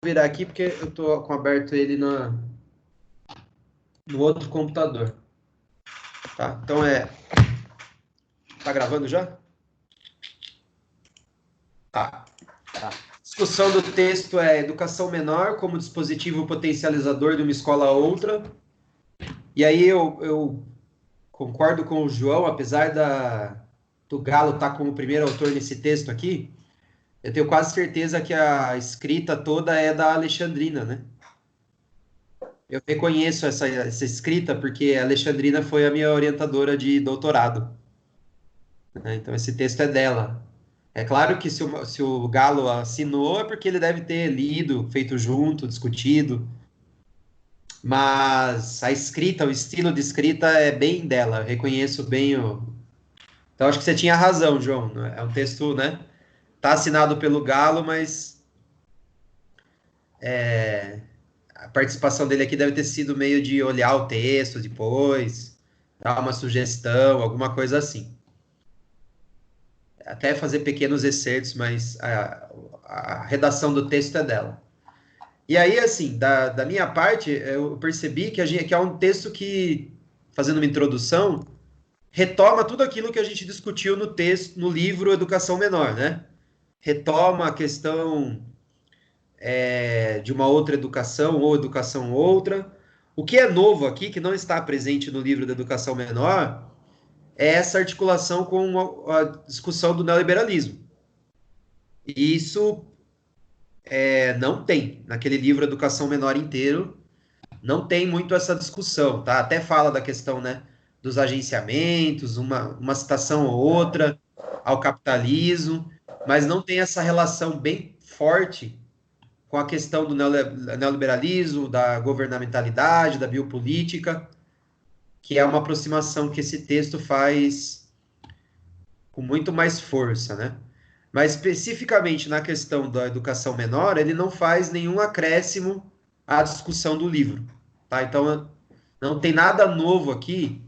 virar aqui porque eu tô com aberto ele no outro computador. Tá? Então Tá gravando já? Tá. Discussão do texto é educação menor como dispositivo potencializador de uma escola a outra. E aí eu concordo com o João, apesar do Galo estar como primeiro autor nesse texto aqui, eu tenho quase certeza que a escrita toda é da Alexandrina, né? Eu reconheço essa escrita porque a Alexandrina foi a minha orientadora de doutorado, né? Então esse texto é dela. É claro que se o Galo assinou é porque ele deve ter lido, feito junto, discutido, mas a escrita, o estilo de escrita é bem dela, eu reconheço bem o. Então acho que você tinha razão, João, né? É um texto, né? Tá assinado pelo Galo, mas a participação dele aqui deve ter sido meio de olhar o texto depois, dar uma sugestão, alguma coisa assim. Até fazer pequenos excertos, mas a redação do texto é dela. E aí, assim, da minha parte, eu percebi que é um texto que, fazendo uma introdução, retoma tudo aquilo que a gente discutiu no texto, no livro Educação Menor, né? Retoma a questão de uma outra educação ou educação outra. O que é novo aqui, que não está presente no livro da Educação Menor, é essa articulação com a discussão do neoliberalismo. E isso não tem naquele livro Educação Menor inteiro, não tem muito essa discussão, tá? Até fala da questão, né, dos agenciamentos, uma citação ou outra ao capitalismo, mas não tem essa relação bem forte com a questão do neoliberalismo, da governamentalidade, da biopolítica, que é uma aproximação que esse texto faz com muito mais força, né? Mas especificamente na questão da educação menor, ele não faz nenhum acréscimo à discussão do livro, tá? Então, não tem nada novo aqui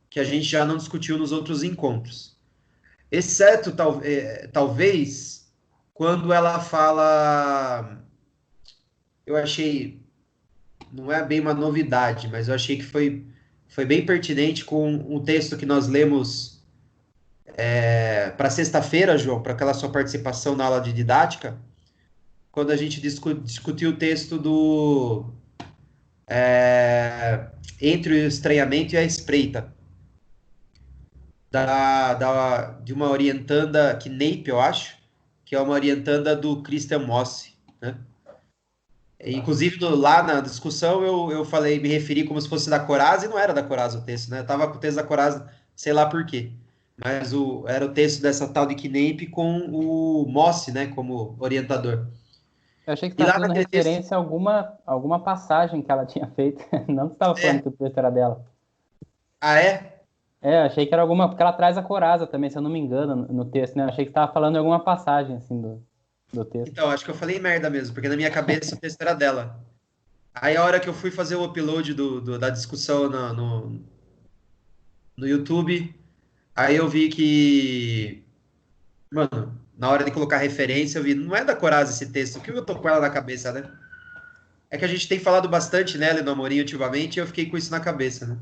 que a gente já não discutiu nos outros encontros. Exceto, talvez, quando ela fala. Eu achei. Não é bem uma novidade, mas eu achei que foi bem pertinente com um texto que nós lemos para sexta-feira, João, para aquela sua participação na aula de didática, quando a gente discutiu o texto do Entre o Estranhamento e a Espreita, de uma orientanda, que Nape, eu acho, que é uma orientanda do Christian Mosse, né? Inclusive, lá na discussão, eu falei, me referi como se fosse da Corazza, e não era da Corazza o texto, né? Eu tava com o texto da Corazza, sei lá por quê. Mas era o texto dessa tal de Knape com o Mosse, né, como orientador. Eu achei que E estava lá fazendo naquele texto. referência a alguma passagem que ela tinha feito. Não que estava falando É, que o texto era dela. ah, é? É, eu achei que era alguma. Porque ela traz a Corasa também, se eu não me engano, no texto, né? Eu achei que estava falando de alguma passagem, assim, do texto. Então, acho que eu falei merda mesmo, porque na minha cabeça o texto era dela. Aí a hora que eu fui fazer o upload da discussão no YouTube, aí eu vi que, mano, na hora de colocar referência, eu vi, não é da Corazza esse texto, o que eu tô com ela na cabeça, né? É que a gente tem falado bastante nela e no Amorim ultimamente, e eu fiquei com isso na cabeça, né?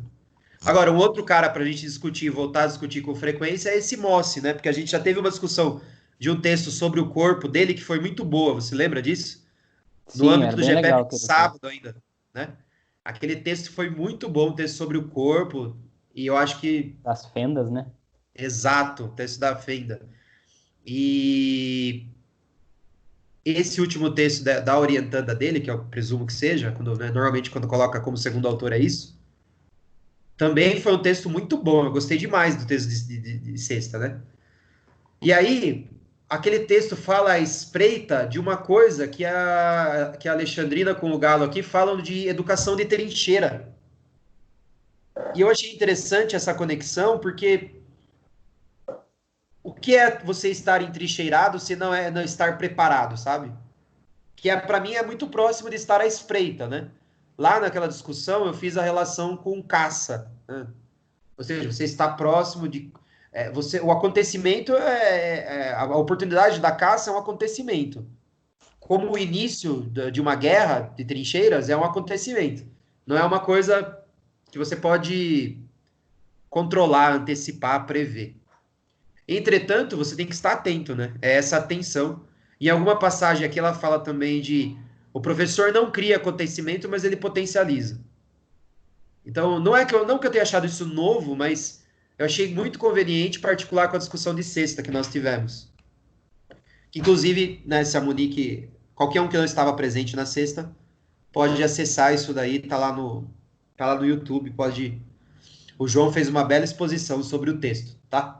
Agora, um outro cara para a gente discutir, voltar a discutir com frequência, é esse Mossi, né? Porque a gente já teve uma discussão de um texto sobre o corpo dele que foi muito boa, você lembra disso? No Sim, âmbito era do bem GPEP legal de aquele texto. sábado ainda, né? Aquele texto foi muito bom, um texto sobre o corpo, e eu acho que, Das fendas, né? exato, o texto da Fenda. E esse último texto da orientanda dele, que eu presumo que seja, né, normalmente quando coloca como segundo autor é isso, também foi um texto muito bom, eu gostei demais do texto de sexta, né? E aí, aquele texto fala a espreita de uma coisa que a Alexandrina com o Galo aqui falam de educação de trincheira. E eu achei interessante essa conexão, porque o que é você estar entrincheirado se não é não estar preparado, sabe? Que para mim é muito próximo de estar à espreita, né? Lá naquela discussão eu fiz a relação com caça, né? Ou seja, você está próximo de o acontecimento a oportunidade da caça é um acontecimento. como o início de uma guerra de trincheiras é um acontecimento. Não é uma coisa que você pode controlar, antecipar, prever. Entretanto, você tem que estar atento, né? É essa atenção. Em alguma passagem aqui ela fala também de o professor não cria acontecimento, mas ele potencializa. Então, não que eu tenha achado isso novo, mas eu achei muito conveniente, particular com a discussão de sexta que nós tivemos. Inclusive, né, se a Monique, qualquer um que não estava presente na sexta, pode acessar isso daí, tá lá no YouTube, pode. O João fez uma bela exposição sobre o texto, tá?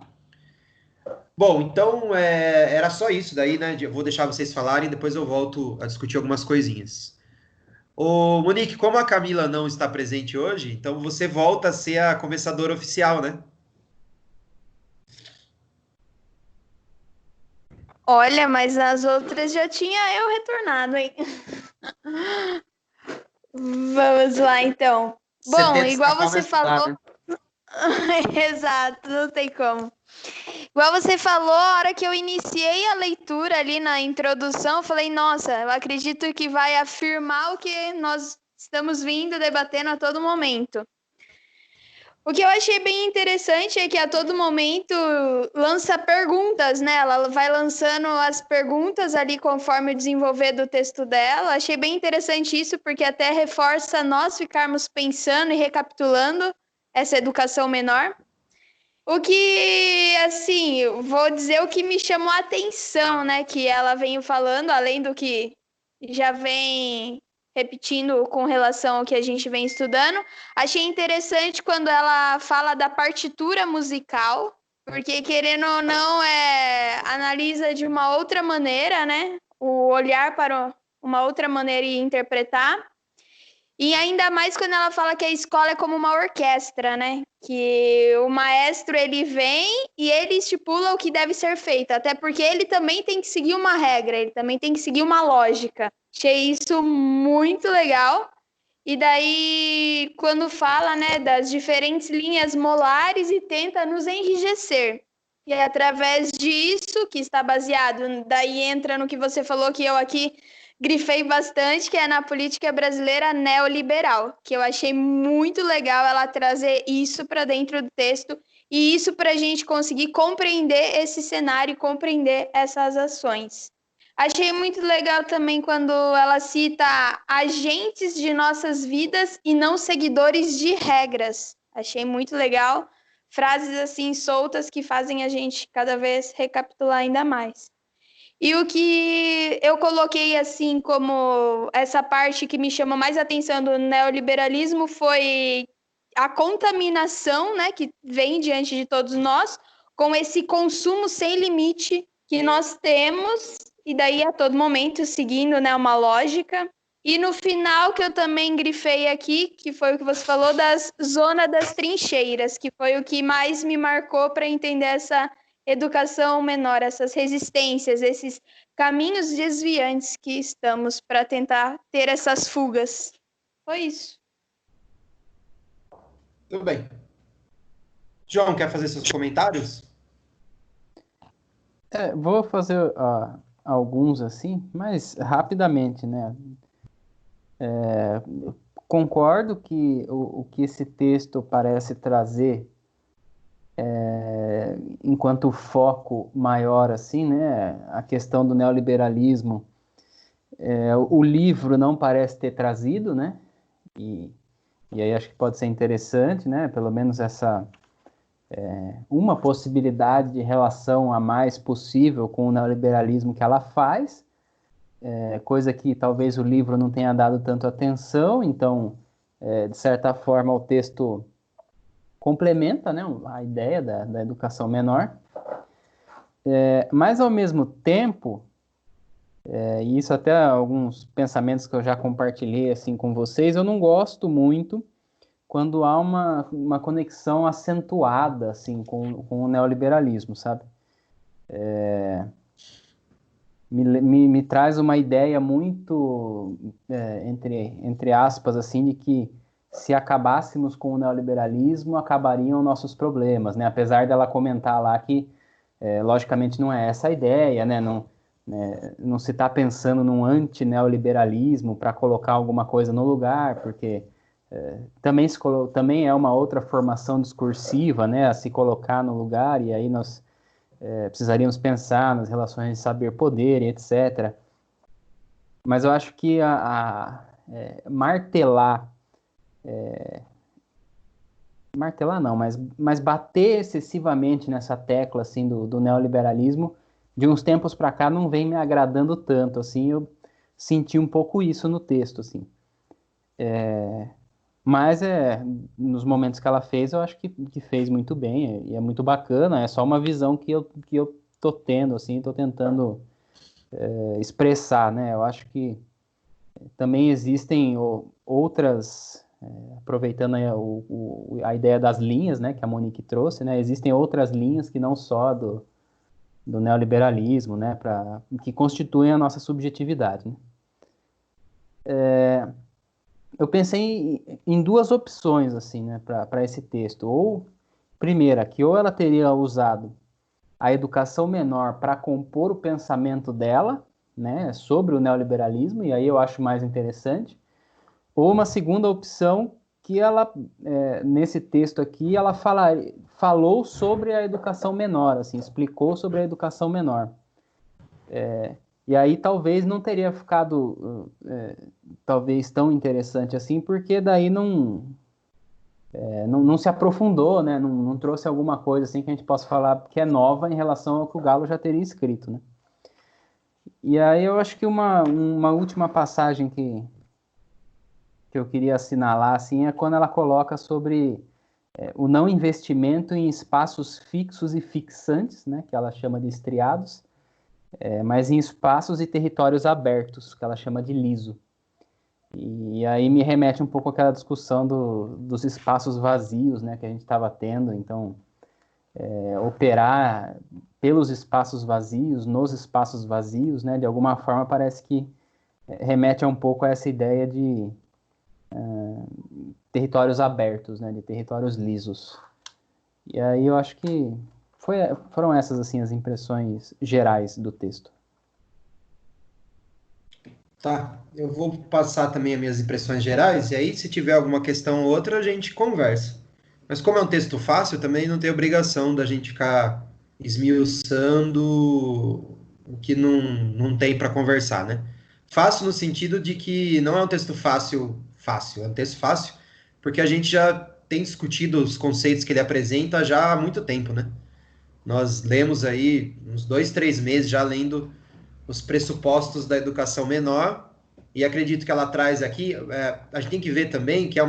Bom, então era só isso daí, né? Eu vou deixar vocês falarem, depois eu volto a discutir algumas coisinhas. Ô, Monique, como a Camila não está presente hoje, então você volta a ser a conversadora oficial, né? Olha, mas as outras já tinha eu retornado, hein? Vamos lá, então. Você Bom, tenta igual escapar, você mas não dá, falou. né? Exato, não tem como. Igual você falou, a hora que eu iniciei a leitura ali na introdução, eu falei, nossa, eu acredito que vai afirmar o que nós estamos vindo debatendo a todo momento. O que eu achei bem interessante é que a todo momento lança perguntas, né? Ela vai lançando as perguntas ali conforme o desenvolver do texto dela. Achei bem interessante isso, porque até reforça nós ficarmos pensando e recapitulando essa educação menor. O que, assim, vou dizer o que me chamou a atenção, né? Que ela vem falando, além do que já vem repetindo com relação ao que a gente vem estudando. Achei interessante quando ela fala da partitura musical, porque querendo ou não, analisa de uma outra maneira, né? O olhar para uma outra maneira e interpretar. E ainda mais quando ela fala que a escola é como uma orquestra, né? Que o maestro, ele vem e ele estipula o que deve ser feito. Até porque ele também tem que seguir uma regra, ele também tem que seguir uma lógica. Achei isso muito legal. E daí, quando fala, né, das diferentes linhas molares e tenta nos enrijecer. E é através disso que está baseado. Daí entra no que você falou, que eu aqui grifei bastante, que é na política brasileira neoliberal, que eu achei muito legal ela trazer isso para dentro do texto e isso para a gente conseguir compreender esse cenário e compreender essas ações. Achei muito legal também quando ela cita agentes de nossas vidas e não seguidores de regras. Achei muito legal. Frases assim soltas que fazem a gente cada vez recapitular ainda mais. E o que eu coloquei assim como essa parte que me chamou mais atenção do neoliberalismo foi a contaminação, né, que vem diante de todos nós, com esse consumo sem limite que nós temos, e daí a todo momento seguindo, né, uma lógica. E no final, que eu também grifei aqui, que foi o que você falou, das zona das trincheiras, que foi o que mais me marcou para entender essa educação menor, essas resistências, esses caminhos desviantes que estamos para tentar ter essas fugas. Foi isso. Tudo bem. João, quer fazer seus comentários? Vou fazer alguns assim, mas rapidamente, né? Concordo que o que esse texto parece trazer enquanto foco maior, assim, né? A questão do neoliberalismo, o livro não parece ter trazido, né? E aí acho que pode ser interessante, né? Pelo menos uma possibilidade de relação a mais possível com o neoliberalismo que ela faz, coisa que talvez o livro não tenha dado tanto atenção, então, de certa forma, o texto complementa, né, a ideia da educação menor, mas, ao mesmo tempo, e isso até alguns pensamentos que eu já compartilhei assim, com vocês, eu não gosto muito quando há uma conexão acentuada assim, com o neoliberalismo, sabe? Me traz uma ideia muito, entre aspas, assim, de que se acabássemos com o neoliberalismo, acabariam nossos problemas, né? Apesar dela comentar lá que, logicamente, não é essa a ideia, né? né? Não se está pensando num anti-neoliberalismo para colocar alguma coisa no lugar, porque também é uma outra formação discursiva, né, a se colocar no lugar, e aí nós precisaríamos pensar nas relações de saber-poder, etc. Mas eu acho que martelar não, mas bater excessivamente nessa tecla assim do neoliberalismo, de uns tempos para cá não vem me agradando tanto, assim, eu senti um pouco isso no texto, assim. Mas nos momentos que ela fez, eu acho que fez muito bem, e é muito bacana, é só uma visão que eu tô tendo, assim, tô tentando expressar, né? Eu acho que também existem outras, aproveitando aí a ideia das linhas, né, que a Monique trouxe, né? Existem outras linhas que não só do neoliberalismo, né, que constituem a nossa subjetividade, né? Eu pensei em duas opções, assim, né, para esse texto. Ou, primeira, que ou ela teria usado a educação menor para compor o pensamento dela, né, sobre o neoliberalismo, e aí eu acho mais interessante. Ou uma segunda opção que ela, nesse texto aqui, ela falou sobre a educação menor, assim, explicou sobre a educação menor. E aí talvez não teria ficado talvez tão interessante assim, porque daí não se aprofundou, né? Não trouxe alguma coisa assim que a gente possa falar que é nova em relação ao que o Galo já teria escrito, né? E aí eu acho que uma última passagem que eu queria assinalar assim, é quando ela coloca sobre o não investimento em espaços fixos e fixantes, né? Que ela chama de estriados, mas em espaços e territórios abertos, que ela chama de liso. E aí me remete um pouco àquela discussão dos espaços vazios, né, que a gente estava tendo. Então, operar pelos espaços vazios, nos espaços vazios, né, de alguma forma parece que remete a um pouco a essa ideia de territórios abertos, né, de territórios lisos. E aí eu acho que foram essas assim as impressões gerais do texto. Tá, eu vou passar também as minhas impressões gerais, e aí, se tiver alguma questão ou outra, a gente conversa. Mas como é um texto fácil, também não tem obrigação da gente ficar esmiuçando o que não tem para conversar, né? Fácil no sentido de que não é um texto fácil, é um texto fácil, porque a gente já tem discutido os conceitos que ele apresenta já há muito tempo, né? Nós lemos aí uns 2, 3 meses já lendo os pressupostos da educação menor, e acredito que ela traz aqui, a gente tem que ver também que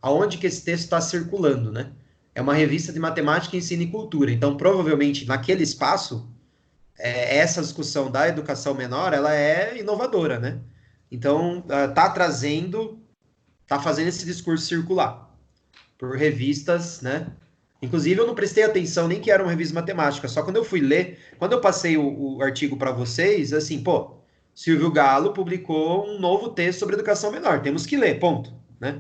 aonde que esse texto está circulando, né? É uma revista de matemática, ensino e cultura, então provavelmente naquele espaço, essa discussão da educação menor, ela é inovadora, né? Então, tá fazendo esse discurso circular por revistas, né? Inclusive, eu não prestei atenção nem que era uma revista matemática, só quando eu fui ler, quando eu passei o artigo para vocês, assim, pô, Silvio Galo publicou um novo texto sobre educação menor, temos que ler, ponto, né?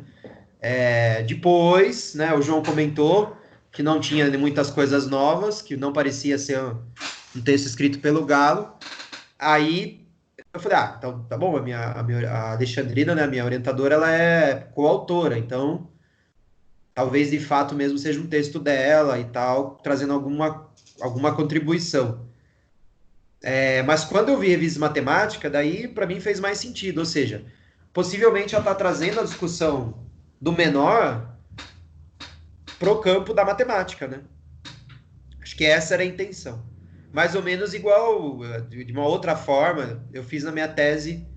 Depois, né, o João comentou que não tinha muitas coisas novas, que não parecia ser um texto escrito pelo Galo. Aí eu falei, então tá bom, a Alexandrina, né, a minha orientadora, ela é coautora, então talvez de fato mesmo seja um texto dela e tal, trazendo alguma contribuição. Mas quando eu vi revista matemática, daí para mim fez mais sentido, ou seja, possivelmente ela está trazendo a discussão do menor pro campo da matemática, né? Acho que essa era a intenção. Mais ou menos igual, de uma outra forma, eu fiz na minha tese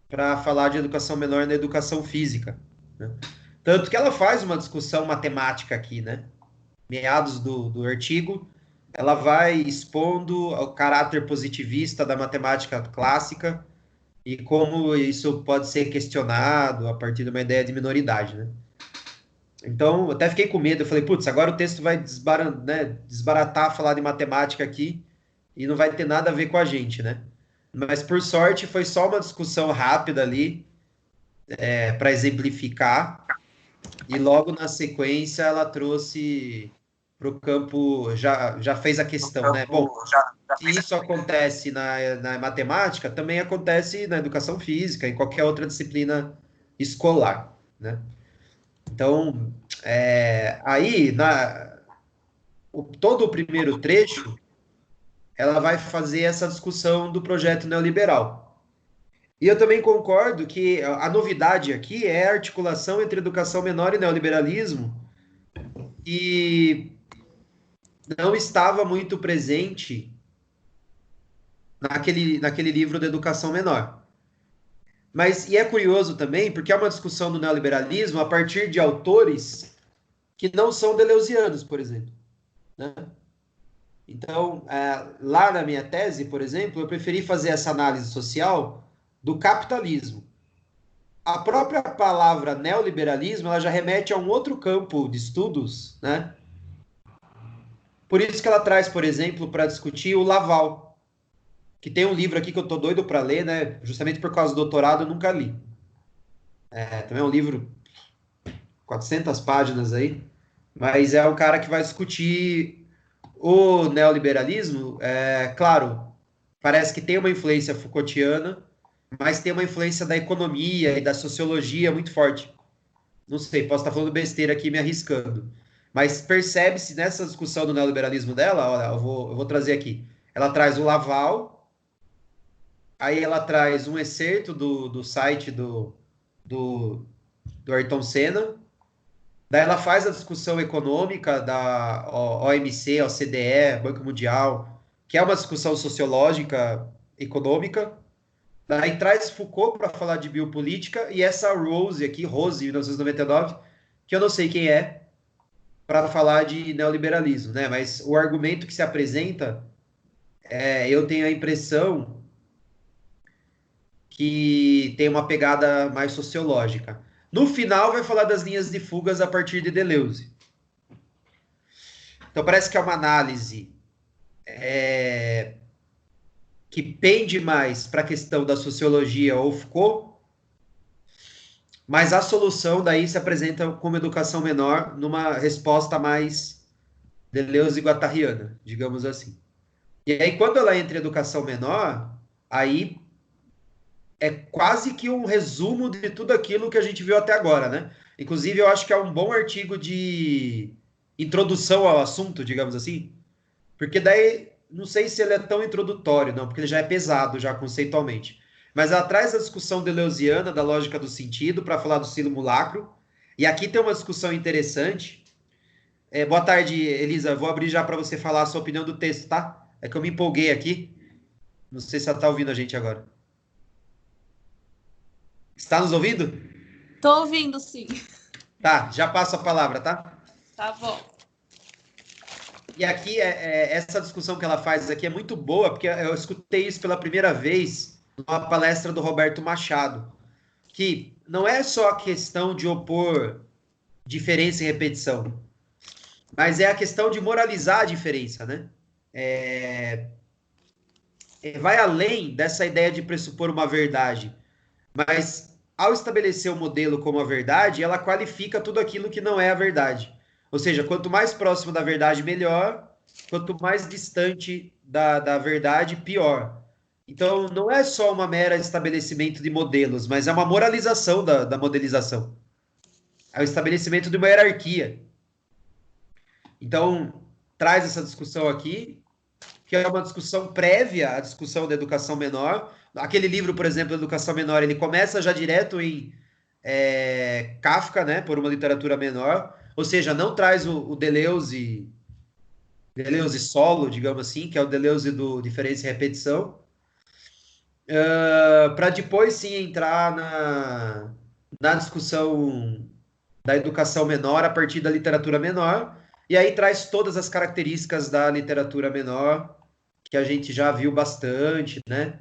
para falar de educação menor na educação física, né? Tanto que ela faz uma discussão matemática aqui, né? Meados do artigo, ela vai expondo o caráter positivista da matemática clássica e como isso pode ser questionado a partir de uma ideia de minoridade, né? Então, eu até fiquei com medo, eu falei, putz, agora o texto vai desbaratar falar de matemática aqui e não vai ter nada a ver com a gente, né? Mas, por sorte, foi só uma discussão rápida ali, para exemplificar, e logo na sequência ela trouxe o campo, já fez a questão, né? Bom, se isso acontece na matemática, também acontece na educação física, em qualquer outra disciplina escolar, né? Então, aí, todo o primeiro trecho, ela vai fazer essa discussão do projeto neoliberal. E eu também concordo que a novidade aqui é a articulação entre educação menor e neoliberalismo, e não estava muito presente naquele livro da educação menor. E é curioso também, porque é uma discussão do neoliberalismo a partir de autores que não são deleuzianos, por exemplo, né? Então, lá na minha tese, por exemplo, eu preferi fazer essa análise social do capitalismo. A própria palavra neoliberalismo, ela já remete a um outro campo de estudos, né? Por isso que ela traz, por exemplo, para discutir o Laval, que tem um livro aqui que eu tô doido para ler, né? Justamente por causa do doutorado, eu nunca li. Também é um livro 400 páginas aí, mas é um cara que vai discutir o neoliberalismo. Claro, parece que tem uma influência Foucaultiana, mas tem uma influência da economia e da sociologia muito forte. Não sei, posso estar falando besteira aqui me arriscando. Mas percebe-se nessa discussão do neoliberalismo dela, olha, eu vou trazer aqui. Ela traz o Laval, aí ela traz um excerto do site do Ayrton Senna, daí ela faz a discussão econômica da OMC, OCDE, Banco Mundial, que é uma discussão sociológica econômica. Daí traz Foucault para falar de biopolítica, e essa Rose aqui, Rose, 1999, que eu não sei quem é, para falar de neoliberalismo, né? Mas o argumento que se apresenta, eu tenho a impressão que tem uma pegada mais sociológica. No final, vai falar das linhas de fugas a partir de Deleuze. Então, parece que é uma análise que pende mais para a questão da sociologia ou Foucault, mas a solução daí se apresenta como educação menor, numa resposta mais Deleuze-Guattariana, digamos assim. E aí, quando ela entra em educação menor, aí é quase que um resumo de tudo aquilo que a gente viu até agora, né? Inclusive, eu acho que é um bom artigo de introdução ao assunto, digamos assim, porque daí, não sei se ele é tão introdutório, não, porque ele já é pesado, já conceitualmente. Mas ela traz a discussão deleuziana da lógica do sentido para falar do simulacro. E aqui tem uma discussão interessante. Boa tarde, Elisa. Vou abrir já para você falar a sua opinião do texto, tá? É que eu me empolguei aqui. Não sei se ela está ouvindo a gente agora. Está nos ouvindo? Tô ouvindo, sim. Tá, já passo a palavra, tá? Tá bom. E aqui, essa discussão que ela faz aqui é muito boa, porque eu escutei isso pela primeira vez numa palestra do Roberto Machado, que não é só a questão de opor diferença e repetição, mas é a questão de moralizar a diferença, né? Vai além dessa ideia de pressupor uma verdade, mas ao estabelecer o modelo como a verdade, ela qualifica tudo aquilo que não é a verdade. Ou seja, quanto mais próximo da verdade, melhor. Quanto mais distante da verdade, pior. Então, não é só uma mera estabelecimento de modelos, mas é uma moralização da modelização. É o estabelecimento de uma hierarquia. Então, traz essa discussão aqui, que é uma discussão prévia à discussão da educação menor. Aquele livro, por exemplo, Educação Menor, ele começa já direto em Kafka, né, por uma literatura menor, ou seja, não traz o Deleuze solo, digamos assim, que é o Deleuze do diferença e repetição, para depois sim entrar na discussão da educação menor a partir da literatura menor, e aí traz todas as características da literatura menor, que a gente já viu bastante, né?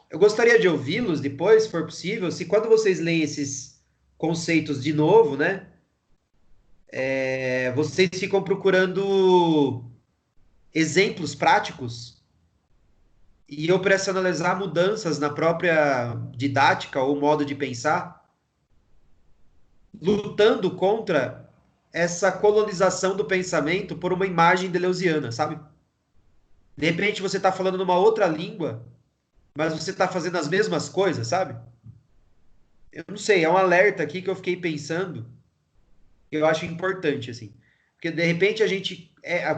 Eu gostaria de ouvi-los depois, se for possível, se quando vocês leem esses conceitos de novo, né, vocês ficam procurando exemplos práticos e operacionalizar mudanças na própria didática ou modo de pensar, lutando contra essa colonização do pensamento por uma imagem deleuziana, sabe? De repente você está falando numa outra língua, mas você está fazendo as mesmas coisas, sabe? Eu não sei, é um alerta aqui que eu fiquei pensando, que eu acho importante, assim. Porque, de repente, a gente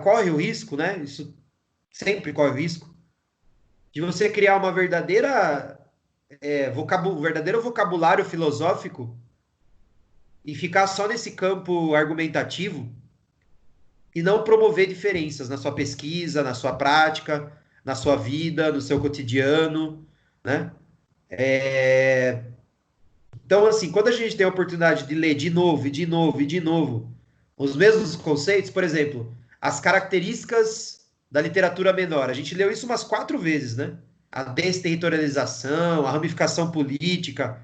corre o risco, né? Isso sempre corre o risco, de você criar uma verdadeira, verdadeiro vocabulário filosófico e ficar só nesse campo argumentativo e não promover diferenças na sua pesquisa, na sua prática, na sua vida, no seu cotidiano, né? Então, assim, quando a gente tem a oportunidade de ler de novo, e de novo, e de novo, os mesmos conceitos, por exemplo, as características da literatura menor, a gente leu isso umas 4 vezes, né? A desterritorialização, a ramificação política,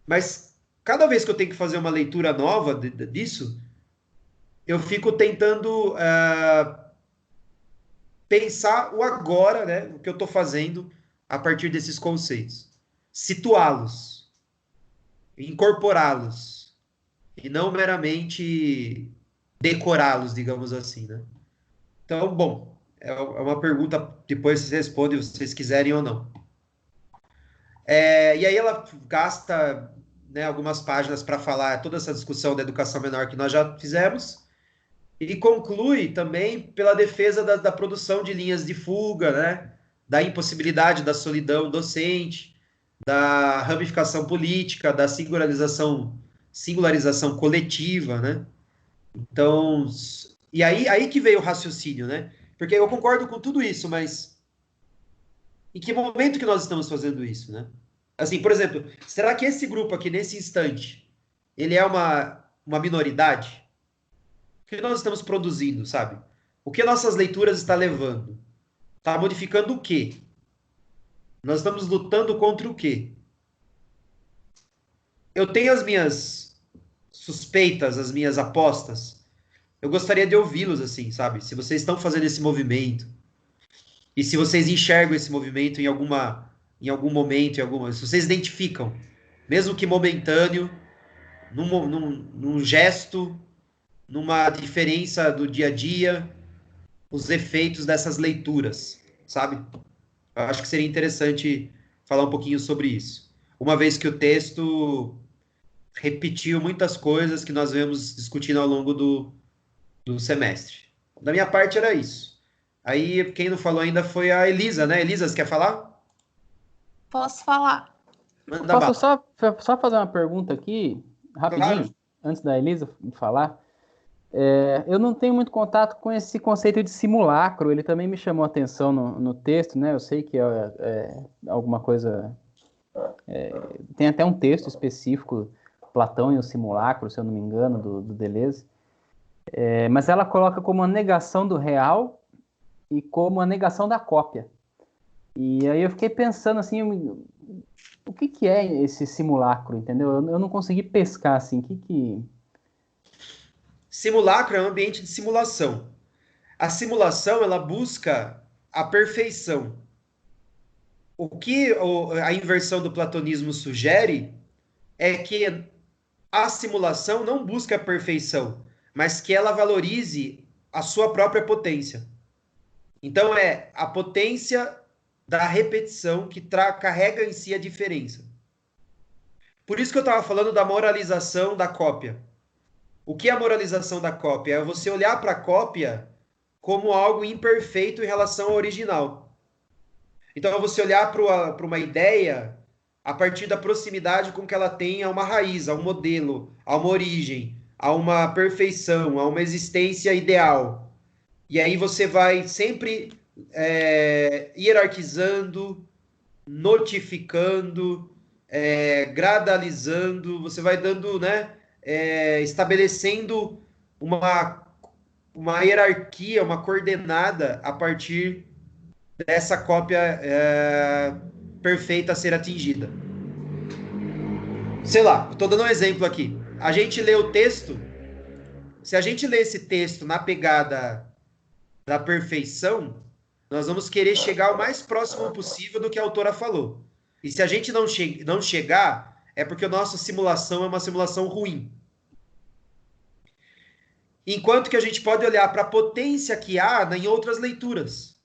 mas cada vez que eu tenho que fazer uma leitura nova disso, eu fico tentando pensar o agora, né? O que eu estou fazendo a partir desses conceitos. Situá-los, incorporá-los, e não meramente decorá-los, digamos assim, né? Então, bom, é uma pergunta, depois vocês respondem se vocês quiserem ou não. E aí ela gasta, né, algumas páginas para falar toda essa discussão da educação menor que nós já fizemos, e conclui também pela defesa da produção de linhas de fuga, né, da impossibilidade da solidão docente, da ramificação política, da singularização coletiva, né? Então, e aí que veio o raciocínio, né? Porque eu concordo com tudo isso, mas em que momento que nós estamos fazendo isso, né? Assim, por exemplo, será que esse grupo aqui, nesse instante, ele é uma minoridade? O que nós estamos produzindo, sabe? O que nossas leituras estão levando? Está modificando o quê? Nós estamos lutando contra o quê? Eu tenho as minhas suspeitas, as minhas apostas. Eu gostaria de ouvi-los, assim, sabe? Se vocês estão fazendo esse movimento, e se vocês enxergam esse movimento em algum momento, se vocês identificam, mesmo que momentâneo, num gesto, numa diferença do dia a dia, os efeitos dessas leituras, sabe? Eu acho que seria interessante falar um pouquinho sobre isso. Uma vez que o texto repetiu muitas coisas que nós vemos discutindo ao longo do semestre. Da minha parte era isso. Aí quem não falou ainda foi a Elisa, né? Elisa, você quer falar? Posso falar? Manda Posso bala. só fazer uma pergunta aqui, rapidinho, Claro. antes da Elisa falar? Eu não tenho muito contato com esse conceito de simulacro, ele também me chamou a atenção no texto, né? Eu sei que é alguma coisa... tem até um texto específico, Platão e o simulacro, se eu não me engano, do Deleuze. Mas ela coloca como a negação do real e como a negação da cópia. E aí eu fiquei pensando assim, o que é esse simulacro, entendeu? Eu não consegui pescar assim, o que... Simulacro é um ambiente de simulação. A simulação, ela busca a perfeição. O que a inversão do platonismo sugere é que a simulação não busca a perfeição, mas que ela valorize a sua própria potência. Então, é a potência da repetição que carrega em si a diferença. Por isso que eu estava falando da moralização da cópia. O que é a moralização da cópia? É você olhar para a cópia como algo imperfeito em relação ao original. Então, é você olhar para uma ideia a partir da proximidade com que ela tem a uma raiz, a um modelo, a uma origem, a uma perfeição, a uma existência ideal. E aí você vai sempre hierarquizando, notificando, gradalizando, você vai dando, né, estabelecendo uma hierarquia, uma coordenada a partir dessa cópia perfeita a ser atingida. Sei lá, estou dando um exemplo aqui. A gente lê o texto, se a gente lê esse texto na pegada da perfeição, nós vamos querer chegar o mais próximo possível do que a autora falou. E se a gente não chegar, é porque a nossa simulação é uma simulação ruim. enquanto que a gente pode olhar para a potência que há em outras leituras.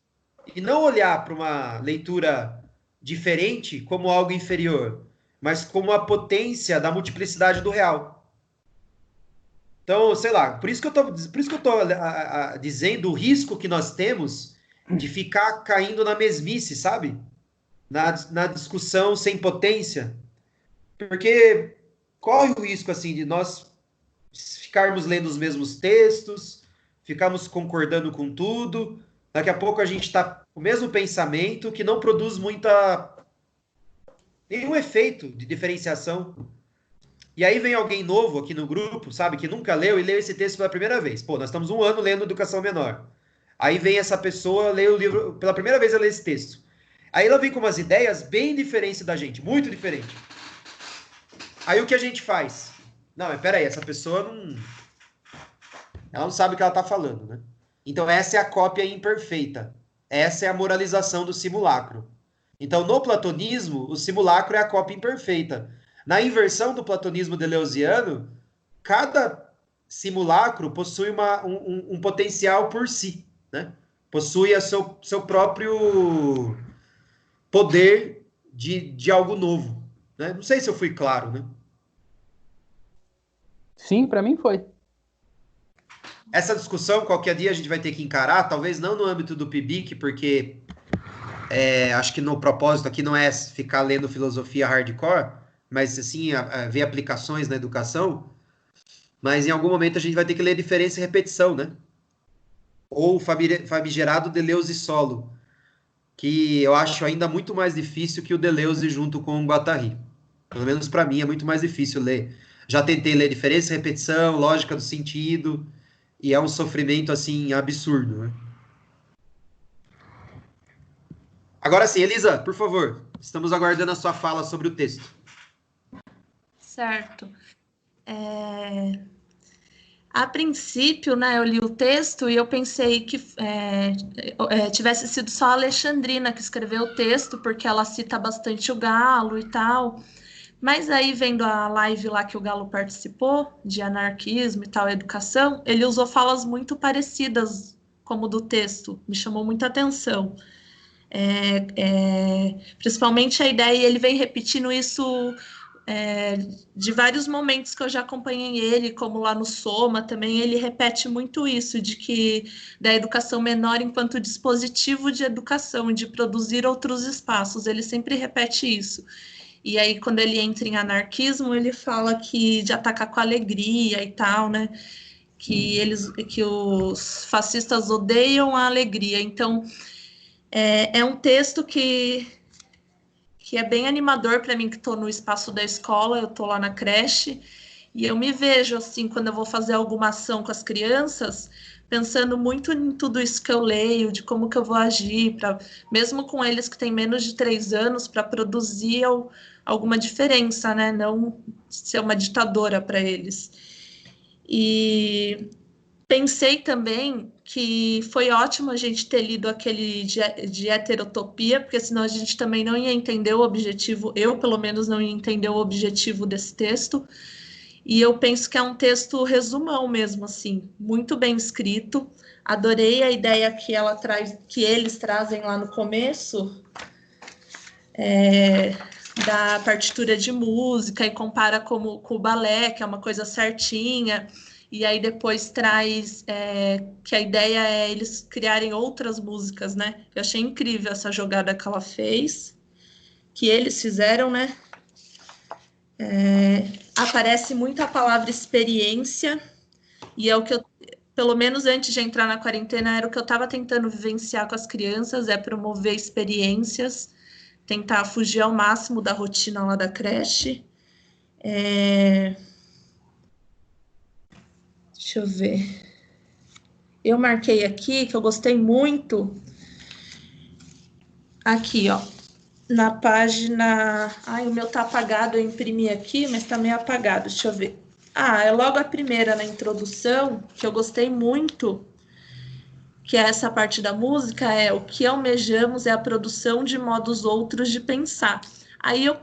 E não olhar para uma leitura diferente como algo inferior, mas como a potência da multiplicidade do real. Então, sei lá, por isso que eu tô dizendo o risco que nós temos de ficar caindo na mesmice, sabe? Na discussão sem potência. Porque corre o risco, assim, de nós ficarmos lendo os mesmos textos, ficarmos concordando com tudo. Daqui a pouco a gente está com o mesmo pensamento que não produz nenhum efeito de diferenciação. E aí vem alguém novo aqui no grupo, sabe, que nunca leu e leu esse texto pela primeira vez. Pô, nós estamos 1 ano lendo Educação Menor. Aí vem essa pessoa, lê o livro, pela primeira vez ela lê esse texto. Aí ela vem com umas ideias bem diferentes da gente, muito diferente. Aí o que a gente faz? Não, mas peraí, essa pessoa ela não sabe o que ela está falando, né? Então essa é a cópia imperfeita. Essa é a moralização do simulacro. Então no platonismo, o simulacro é a cópia imperfeita. Na inversão do platonismo deleuziano, cada simulacro possui um potencial por si, né? Possui seu próprio poder de algo novo, né? Não sei se eu fui claro, né? Sim, para mim foi. Essa discussão, qualquer dia a gente vai ter que encarar, talvez não no âmbito do PIBIC, porque acho que no propósito aqui não é ficar lendo filosofia hardcore, mas assim, ver aplicações na educação, mas em algum momento a gente vai ter que ler diferença e repetição, né? Ou famigerado Deleuze solo, que eu acho ainda muito mais difícil que o Deleuze junto com o Guattari. Pelo menos para mim é muito mais difícil ler. Já tentei ler diferença e repetição, lógica do sentido, e é um sofrimento, assim, absurdo, né? Agora sim, Elisa, por favor, estamos aguardando a sua fala sobre o texto. Certo. A princípio, né, eu li o texto e eu pensei que tivesse sido só a Alexandrina que escreveu o texto, porque ela cita bastante o Galo e tal. Mas aí, vendo a live lá que o Galo participou, de anarquismo e tal, educação, ele usou falas muito parecidas como do texto. Me chamou muita atenção. Principalmente a ideia, e ele vem repetindo isso de vários momentos que eu já acompanhei ele, como lá no Soma também, ele repete muito isso, de que da educação menor enquanto dispositivo de educação, de produzir outros espaços, ele sempre repete isso. E aí, quando ele entra em anarquismo, ele fala de atacar com alegria e tal, né? Que os fascistas odeiam a alegria. Então, é um texto que é bem animador para mim, que estou no espaço da escola, eu estou lá na creche, e eu me vejo, assim, quando eu vou fazer alguma ação com as crianças, pensando muito em tudo isso que eu leio, de como que eu vou agir, mesmo com eles que têm menos de 3 anos, para produzir alguma diferença, né? Não ser uma ditadora para eles. E pensei também que foi ótimo a gente ter lido aquele de heterotopia, porque senão a gente também não ia entender o objetivo, eu pelo menos não ia entender o objetivo desse texto. E eu penso que é um texto resumão mesmo, assim, muito bem escrito. Adorei a ideia que eles trazem lá no começo, da partitura de música, e compara com o balé, que é uma coisa certinha. E aí depois traz que a ideia é eles criarem outras músicas, né? Eu achei incrível essa jogada que ela fez, que eles fizeram, né? Aparece muito a palavra experiência, e é o que eu, pelo menos antes de entrar na quarentena, era o que eu estava tentando vivenciar com as crianças, promover experiências, tentar fugir ao máximo da rotina lá da creche. Deixa eu ver. Eu marquei aqui que eu gostei muito. Aqui, ó. Na página... Ai, o meu tá apagado. Eu imprimi aqui, mas tá meio apagado. Deixa eu ver. É logo a primeira na introdução, que eu gostei muito, que é essa parte da música, o que almejamos é a produção de modos outros de pensar. Aí eu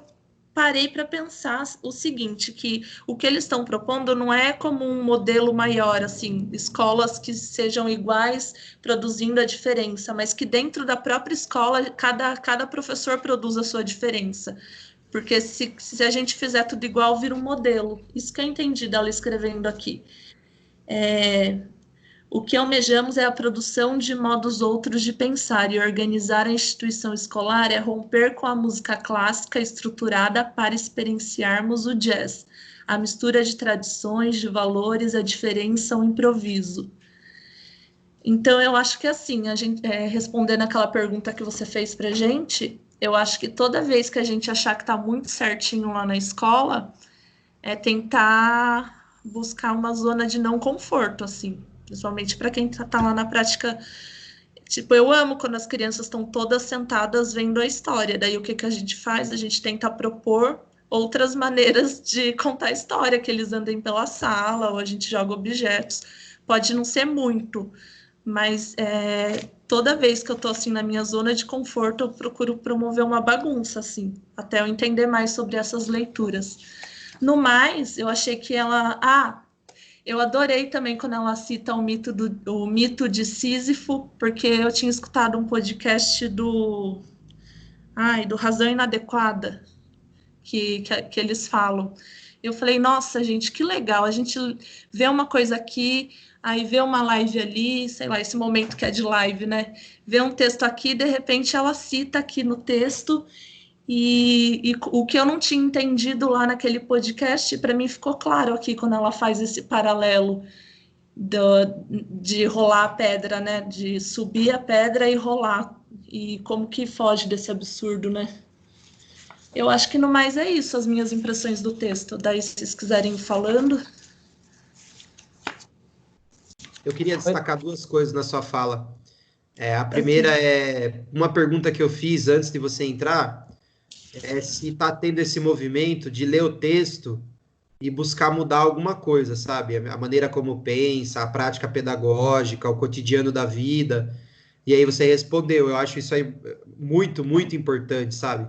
parei para pensar o seguinte, que o que eles estão propondo não é como um modelo maior, assim, escolas que sejam iguais, produzindo a diferença, mas que dentro da própria escola, cada professor produz a sua diferença. Porque se a gente fizer tudo igual, vira um modelo. Isso que eu entendi dela escrevendo aqui. O que almejamos é a produção de modos outros de pensar, e organizar a instituição escolar é romper com a música clássica estruturada para experienciarmos o jazz, a mistura de tradições, de valores, a diferença, o improviso. Então, eu acho que assim, a gente, respondendo aquela pergunta que você fez para a gente, eu acho que toda vez que a gente achar que está muito certinho lá na escola, é tentar buscar uma zona de não conforto, assim. Principalmente para quem está lá na prática. Tipo, eu amo quando as crianças estão todas sentadas vendo a história. Daí o que a gente faz? A gente tenta propor outras maneiras de contar a história, que eles andem pela sala, ou a gente joga objetos. Pode não ser muito, mas toda vez que eu estou assim na minha zona de conforto, eu procuro promover uma bagunça, assim, até eu entender mais sobre essas leituras. No mais, eu achei que ela... eu adorei também quando ela cita o mito de Sísifo, porque eu tinha escutado um podcast do Razão Inadequada, que eles falam. Eu falei, nossa, gente, que legal, a gente vê uma coisa aqui, aí vê uma live ali, sei lá, esse momento que é de live, né? Vê um texto aqui, de repente ela cita aqui no texto, e o que eu não tinha entendido lá naquele podcast, para mim ficou claro aqui quando ela faz esse paralelo de rolar a pedra, né? De subir a pedra e rolar. E como que foge desse absurdo, né? Eu acho que no mais é isso, as minhas impressões do texto. Daí, se vocês quiserem ir falando. Eu queria destacar duas coisas na sua fala. A primeira é uma pergunta que eu fiz antes de você entrar, se está tendo esse movimento de ler o texto e buscar mudar alguma coisa, sabe? A maneira como pensa, a prática pedagógica, o cotidiano da vida. E aí você respondeu, eu acho isso aí muito, muito importante, sabe?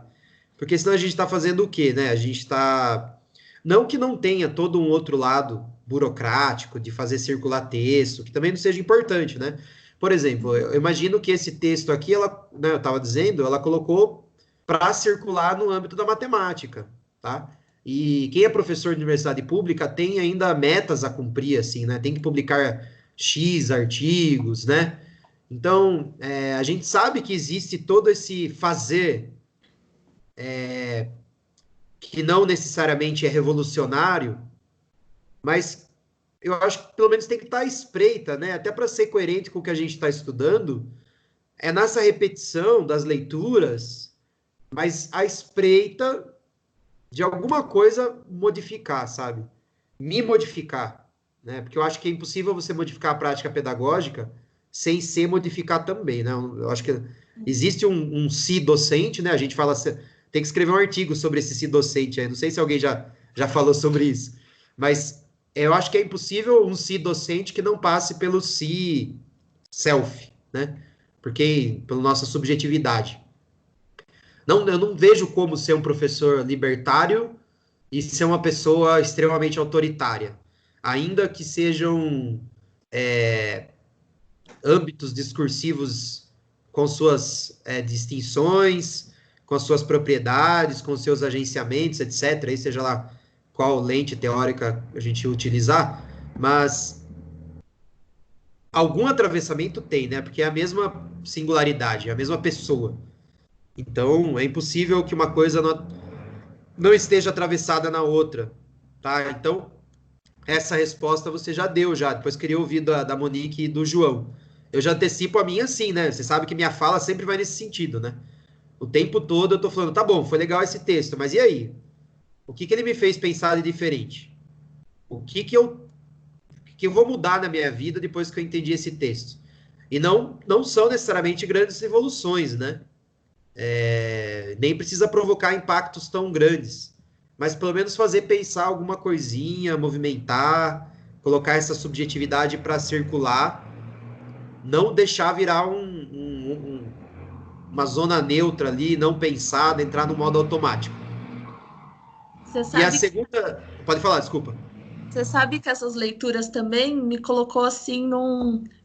Porque senão a gente está fazendo o quê, né? A gente está... Não que não tenha todo um outro lado burocrático de fazer circular texto, que também não seja importante, né? Por exemplo, eu imagino que esse texto aqui, ela, né, eu estava dizendo, ela colocou para circular no âmbito da matemática, tá? E quem é professor de universidade pública tem ainda metas a cumprir, assim, né? Tem que publicar X artigos, né? Então, a gente sabe que existe todo esse fazer que não necessariamente é revolucionário, mas eu acho que pelo menos tem que estar à espreita, né? Até para ser coerente com o que a gente está estudando, é nessa repetição das leituras, mas à espreita de alguma coisa modificar, sabe? Me modificar, né? Porque eu acho que é impossível você modificar a prática pedagógica sem se modificar também, né? Eu acho que existe um si docente, né? A gente fala, tem que escrever um artigo sobre esse si docente aí, não sei se alguém já falou sobre isso, mas eu acho que é impossível um si docente que não passe pelo si self, né? Porque, pela nossa subjetividade. Não, eu não vejo como ser um professor libertário e ser uma pessoa extremamente autoritária. Ainda que sejam âmbitos discursivos com suas distinções, com as suas propriedades, com seus agenciamentos, etc. Aí seja lá qual lente teórica a gente utilizar, mas algum atravessamento tem, né? Porque é a mesma singularidade, é a mesma pessoa. Então, é impossível que uma coisa não esteja atravessada na outra, tá? Então, essa resposta você já deu, já. Depois queria ouvir da Monique e do João. Eu já antecipo a minha assim, né? Você sabe que minha fala sempre vai nesse sentido, né? O tempo todo eu tô falando, tá bom, foi legal esse texto, mas e aí? O que ele me fez pensar de diferente? O que eu vou mudar na minha vida depois que eu entendi esse texto? E não são necessariamente grandes revoluções, né? Nem precisa provocar impactos tão grandes, mas pelo menos fazer pensar alguma coisinha, movimentar, colocar essa subjetividade para circular, não deixar virar uma zona neutra ali, não pensada, entrar no modo automático. Você E a sabe, segunda... Pode falar, desculpa. você sabe que essas leituras também me colocou assim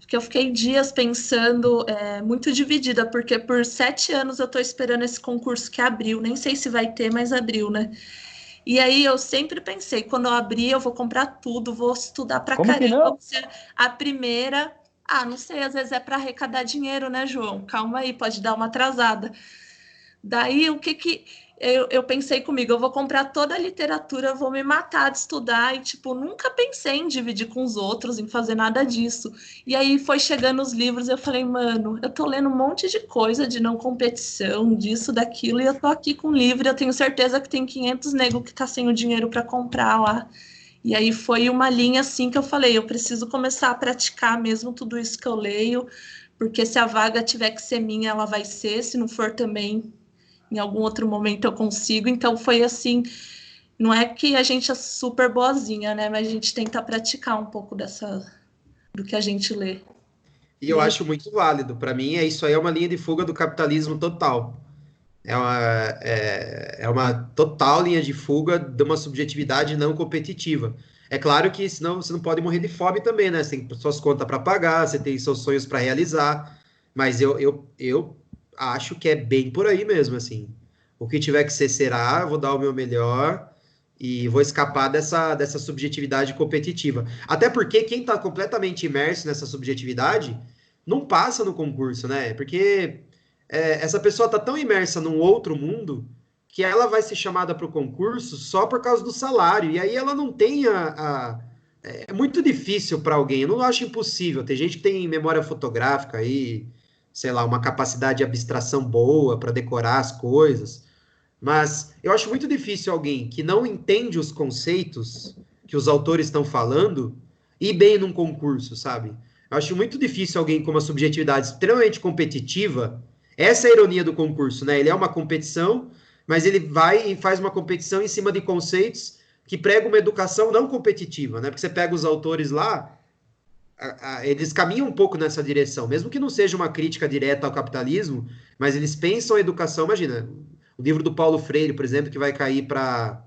que eu fiquei dias pensando, muito dividida, porque por 7 anos eu estou esperando esse concurso que abriu. Nem sei se vai ter, mas abriu, né? E aí eu sempre pensei, quando eu abrir, eu vou comprar tudo, vou estudar pra Como que caramba, não? vou ser a primeira. Ah, não sei, às vezes é para arrecadar dinheiro, né, João? Calma aí, pode dar uma atrasada. Daí, o que que eu pensei comigo? Eu vou comprar toda a literatura, eu vou me matar de estudar e, tipo, nunca pensei em dividir com os outros, em fazer nada disso. E aí foi chegando os livros, eu falei, mano, eu tô lendo um monte de coisa de não competição, disso, daquilo, e eu tô aqui com o livro, eu tenho certeza que tem 500 nego que tá sem o dinheiro para comprar lá. E aí foi uma linha assim que eu falei, eu preciso começar a praticar mesmo tudo isso que eu leio, porque se a vaga tiver que ser minha, ela vai ser, se não for também em algum outro momento eu consigo. Então foi assim, não é que a gente é super boazinha, né? Mas a gente tenta praticar um pouco do que a gente lê. E eu acho muito válido. Para mim, isso aí é uma linha de fuga do capitalismo total. É uma total linha de fuga de uma subjetividade não competitiva. É claro que senão você não pode morrer de fome também, né? Você tem suas contas para pagar, você tem seus sonhos para realizar. Mas eu acho que é bem por aí mesmo, assim. O que tiver que ser, será, eu vou dar o meu melhor e vou escapar dessa subjetividade competitiva. Até porque quem está completamente imerso nessa subjetividade não passa no concurso, né? Porque essa pessoa está tão imersa num outro mundo que ela vai ser chamada para o concurso só por causa do salário. E aí ela não tem é muito difícil para alguém, eu não acho impossível. Tem gente que tem memória fotográfica aí, sei lá, uma capacidade de abstração boa para decorar as coisas. Mas eu acho muito difícil alguém que não entende os conceitos que os autores estão falando ir bem num concurso, sabe? Eu acho muito difícil alguém com uma subjetividade extremamente competitiva. Essa é a ironia do concurso, né? Ele é uma competição, mas ele vai e faz uma competição em cima de conceitos que pregam uma educação não competitiva, né? Porque você pega os autores lá, eles caminham um pouco nessa direção, mesmo que não seja uma crítica direta ao capitalismo, mas eles pensam a educação, imagina, o livro do Paulo Freire, por exemplo, que vai cair para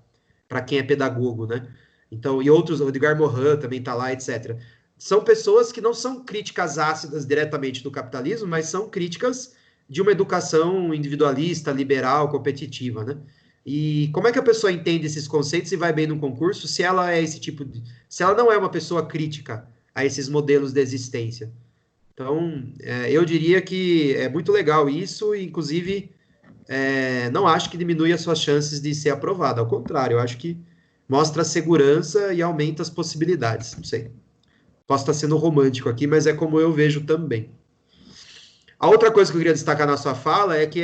quem é pedagogo, né? Então, e outros, o Edgar Morin também está lá, etc. São pessoas que não são críticas ácidas diretamente do capitalismo, mas são críticas de uma educação individualista, liberal, competitiva, né? E como é que a pessoa entende esses conceitos e vai bem no concurso se ela é esse tipo de, se ela não é uma pessoa crítica a esses modelos de existência? Então, eu diria que é muito legal isso, e inclusive não acho que diminui as suas chances de ser aprovado. Ao contrário, eu acho que mostra segurança e aumenta as possibilidades. Não sei. Posso estar sendo romântico aqui, mas é como eu vejo também. A outra coisa que eu queria destacar na sua fala é que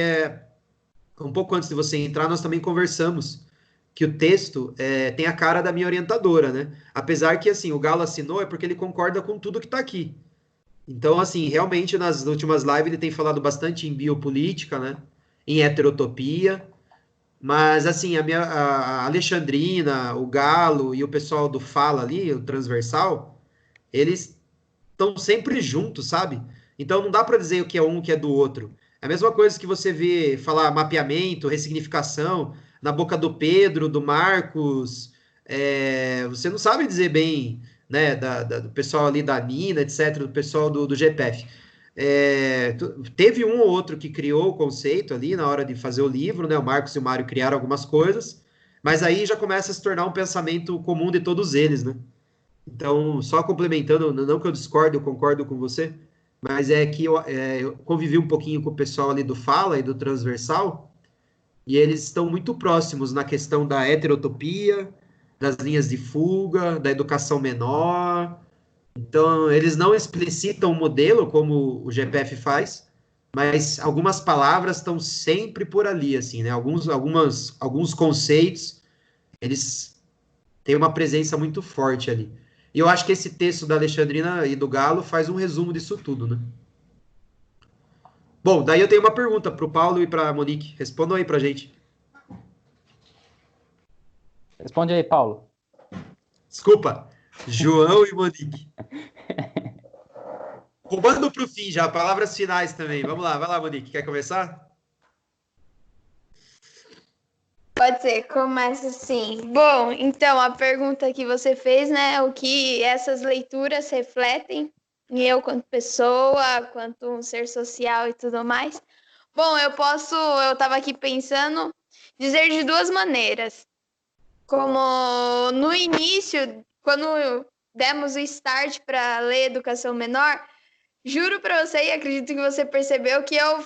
um pouco antes de você entrar, nós também conversamos que o texto tem a cara da minha orientadora, né? Apesar que, assim, o Galo assinou é porque ele concorda com tudo que está aqui. Então, assim, realmente, nas últimas lives ele tem falado bastante em biopolítica, né? Em heterotopia, mas, assim, a Alexandrina, o Galo e o pessoal do Fala ali, o Transversal, eles estão sempre juntos, sabe? Então não dá para dizer o que é um, o que é do outro. É a mesma coisa que você vê falar mapeamento, ressignificação na boca do Pedro, do Marcos. Você não sabe dizer bem, né, do pessoal ali da Nina, etc., do pessoal do GPF. Teve um ou outro que criou o conceito ali na hora de fazer o livro, né? O Marcos e o Mário criaram algumas coisas, mas aí já começa a se tornar um pensamento comum de todos eles, né? Então, só complementando, não que eu discordo, eu concordo com você, mas é que eu convivi um pouquinho com o pessoal ali do Fala e do Transversal, e eles estão muito próximos na questão da heterotopia, das linhas de fuga, da educação menor. Então, eles não explicitam o modelo como o GPF faz, mas algumas palavras estão sempre por ali, assim, né? Alguns conceitos, eles têm uma presença muito forte ali. E eu acho que esse texto da Alexandrina e do Galo faz um resumo disso tudo, né? Bom, daí eu tenho uma pergunta para o Paulo e para a Monique. Respondam aí para a gente. Responde aí, Paulo. Desculpa, João e Monique. Roubando para o fim já, palavras finais também. Vamos lá, vai lá, Monique. Quer começar? Pode ser, começa assim. Bom, então a pergunta que você fez, né? O que essas leituras refletem em eu quanto pessoa, quanto um ser social e tudo mais. Bom, eu estava aqui pensando, dizer de duas maneiras. Como no início, quando demos o start para ler Educação Menor, juro para você e acredito que você percebeu que eu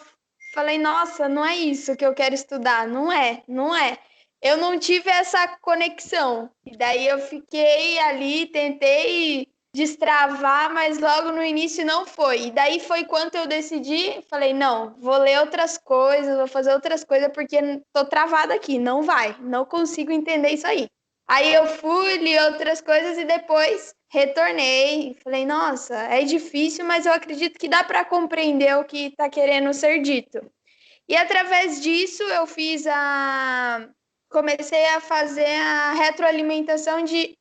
falei, nossa, não é isso que eu quero estudar. Não é, não é. Eu não tive essa conexão. E daí eu fiquei ali, tentei destravar, mas logo no início não foi. E daí foi quando eu decidi, falei, não, vou ler outras coisas, vou fazer outras coisas, porque tô travada aqui, não vai, não consigo entender isso aí. Aí eu fui, li outras coisas e depois retornei. Falei, nossa, é difícil, mas eu acredito que dá para compreender o que está querendo ser dito. E através disso eu comecei a fazer a retroalimentação de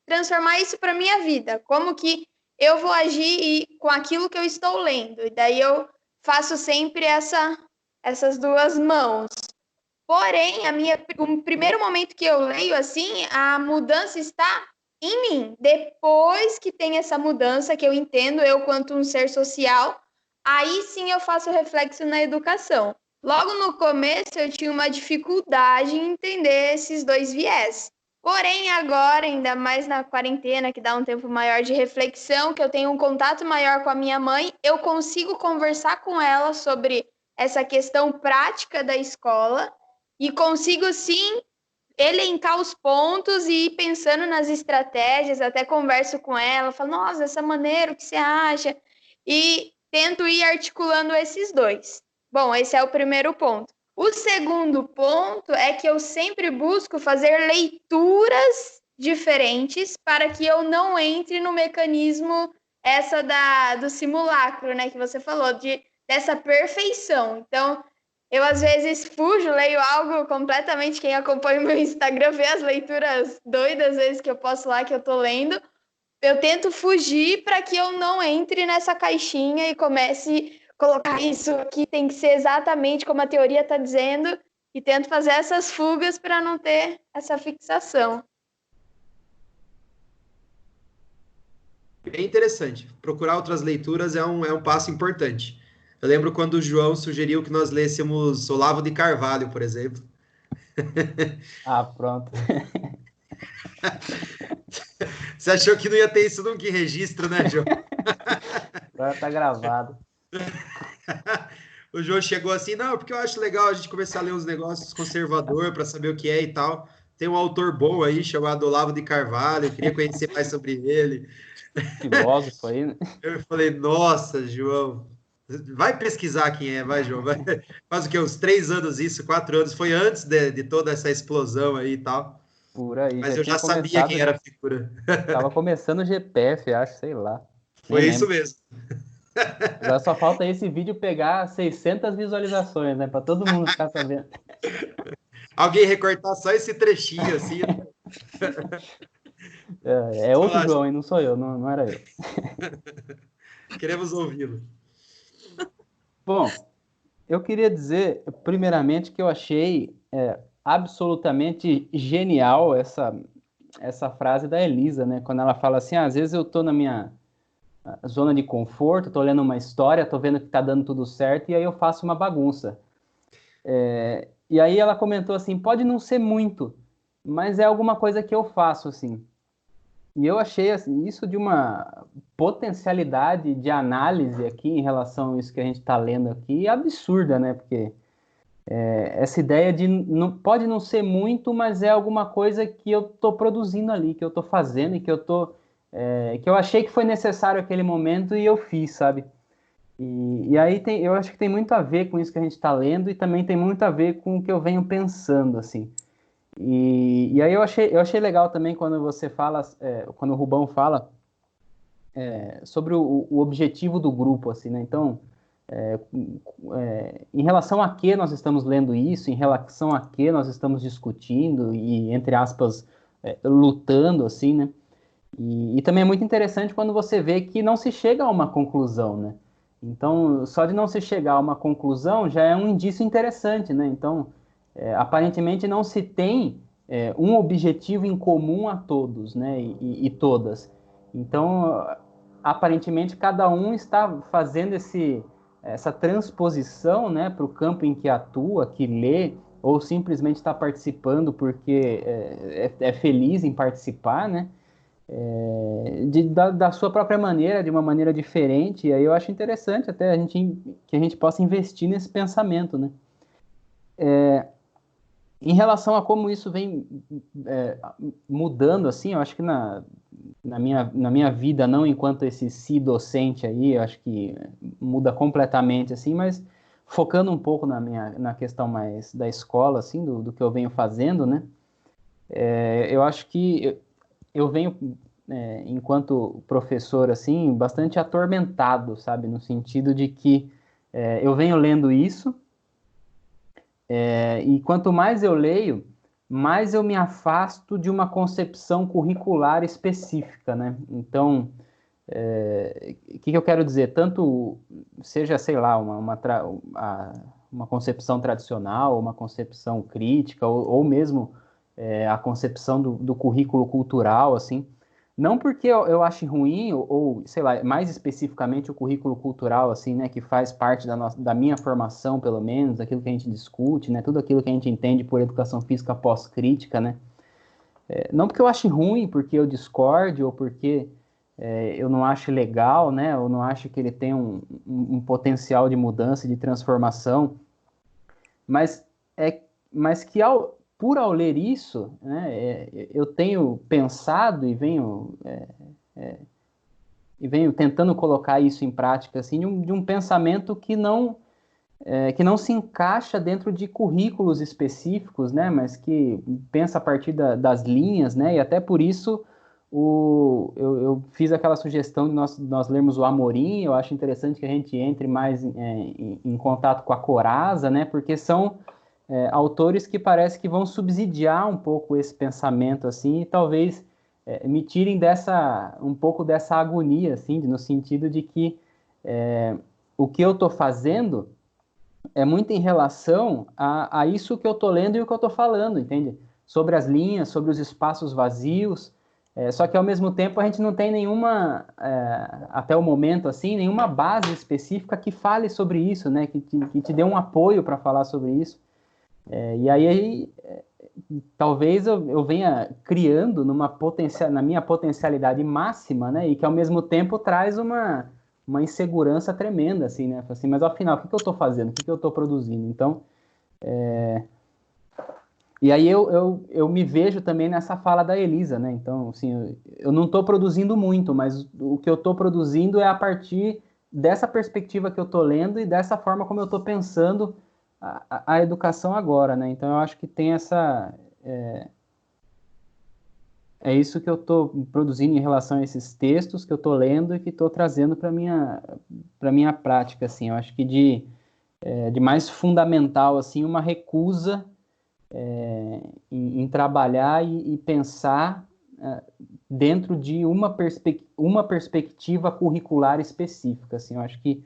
transformar isso para minha vida. Como que eu vou agir com aquilo que eu estou lendo. E daí eu faço sempre essas duas mãos. Porém, o primeiro momento que eu leio, assim, a mudança está em mim. Depois que tem essa mudança, que eu entendo eu quanto um ser social, aí sim eu faço reflexo na educação. Logo no começo eu tinha uma dificuldade em entender esses dois viés. Porém, agora, ainda mais na quarentena, que dá um tempo maior de reflexão, que eu tenho um contato maior com a minha mãe, eu consigo conversar com ela sobre essa questão prática da escola e consigo, sim, elencar os pontos e ir pensando nas estratégias, até converso com ela, falo, nossa, dessa maneira, o que você acha? E tento ir articulando esses dois. Bom, esse é o primeiro ponto. O segundo ponto é que eu sempre busco fazer leituras diferentes para que eu não entre no mecanismo do simulacro, né, que você falou, dessa perfeição. Então, eu, às vezes, fujo, leio algo completamente. Quem acompanha o meu Instagram vê as leituras doidas, às vezes, que eu posto lá, que eu tô lendo. Eu tento fugir para que eu não entre nessa caixinha e comece a colocar isso aqui, tem que ser exatamente como a teoria está dizendo, e tento fazer essas fugas para não ter essa fixação. Bem interessante. Procurar outras leituras é um passo importante. Eu lembro quando o João sugeriu que nós lêssemos Olavo de Carvalho, por exemplo. Ah, pronto. Você achou que não ia ter isso nunca em registro, né, João? Agora tá gravado. O João chegou assim, não, porque eu acho legal a gente começar a ler uns negócios conservador para saber o que é e tal. Tem um autor bom aí chamado Olavo de Carvalho, eu queria conhecer mais sobre ele. Filósofo aí, né? Eu falei, nossa, João, vai pesquisar quem é, vai, João. Faz o quê? Uns 3 anos isso, 4 anos. Foi antes de toda essa explosão aí e tal. Por aí. Mas eu já sabia quem era a figura. Tava começando o GPF, acho, sei lá. Foi isso mesmo. Agora só falta esse vídeo pegar 600 visualizações, né? Para todo mundo ficar sabendo. Alguém recortar só esse trechinho, assim. É outro João, hein? Não sou eu, não era eu. Queremos ouvi-lo. Bom, eu queria dizer, primeiramente, que eu achei absolutamente genial essa frase da Elisa, né? Quando ela fala assim, às vezes eu tô na minha zona de conforto, tô lendo uma história, tô vendo que tá dando tudo certo, e aí eu faço uma bagunça. E aí ela comentou assim, pode não ser muito, mas é alguma coisa que eu faço, assim. E eu achei assim, isso de uma potencialidade de análise aqui em relação a isso que a gente está lendo aqui absurda, né? Porque essa ideia de pode não ser muito, mas é alguma coisa que eu estou produzindo ali, que eu estou fazendo e que eu achei que foi necessário aquele momento e eu fiz, sabe? E aí eu acho que tem muito a ver com isso que a gente está lendo e também tem muito a ver com o que eu venho pensando, assim. E aí eu achei legal também quando você fala, quando o Rubão fala sobre o objetivo do grupo, assim, né? Então, em relação a que nós estamos lendo isso, em relação a que nós estamos discutindo e, entre aspas, lutando, assim, né? E também é muito interessante quando você vê que não se chega a uma conclusão, né? Então, só de não se chegar a uma conclusão já é um indício interessante, né? Então, aparentemente não se tem um objetivo em comum a todos, né, e todas. Então, aparentemente, cada um está fazendo essa transposição, né, para o campo em que atua, que lê, ou simplesmente está participando porque é feliz em participar, né, da sua própria maneira, de uma maneira diferente. E aí eu acho interessante até que a gente possa investir nesse pensamento, né. Em relação a como isso vem mudando, assim, eu acho que na minha vida, não enquanto esse si docente aí, eu acho que muda completamente, assim, mas focando um pouco na questão mais da escola, assim, do que eu venho fazendo, né? Eu acho que eu venho, enquanto professor, assim, bastante atormentado, sabe? No sentido de que eu venho lendo isso, e quanto mais eu leio, mais eu me afasto de uma concepção curricular específica, né? Então, o que eu quero dizer? Tanto seja, sei lá, uma concepção tradicional, uma concepção crítica, ou mesmo a concepção do currículo cultural, assim, não porque eu ache ruim, ou, sei lá, mais especificamente o currículo cultural, assim, né, que faz parte da minha formação, pelo menos, daquilo que a gente discute, né, tudo aquilo que a gente entende por educação física pós-crítica, né, não porque eu ache ruim, porque eu discorde, ou porque eu não acho legal, né, ou não acho que ele tem um potencial de mudança, de transformação, mas, mas que ao ler isso, né, eu tenho pensado e venho tentando colocar isso em prática, assim, de um pensamento que não se encaixa dentro de currículos específicos, né, mas que pensa a partir das linhas, né, e até por isso eu fiz aquela sugestão de nós lermos o Amorim. Eu acho interessante que a gente entre mais em contato com a Coraza, né, porque são autores que parece que vão subsidiar um pouco esse pensamento, assim, e talvez me tirem um pouco dessa agonia, assim, no sentido de que o que eu estou fazendo é muito em relação a isso que eu estou lendo e o que eu estou falando, entende? Sobre as linhas, sobre os espaços vazios, só que ao mesmo tempo a gente não tem nenhuma, até o momento, assim, nenhuma base específica que fale sobre isso, né? Que te dê um apoio para falar sobre isso. E aí talvez eu venha criando na minha potencialidade máxima, né? E que ao mesmo tempo traz uma insegurança tremenda, assim, né? Assim, mas afinal, o que eu estou fazendo? O que eu estou produzindo? Então, e aí eu me vejo também nessa fala da Elisa, né? Então, assim, eu não estou produzindo muito, mas o que eu estou produzindo é a partir dessa perspectiva que eu estou lendo e dessa forma como eu estou pensando a educação agora, né? Então, eu acho que tem essa... É isso que eu estou produzindo em relação a esses textos que eu estou lendo e que estou trazendo para minha prática, assim. Eu acho que de mais fundamental, assim, uma recusa em trabalhar e pensar dentro de uma perspectiva curricular específica, assim. Eu acho que,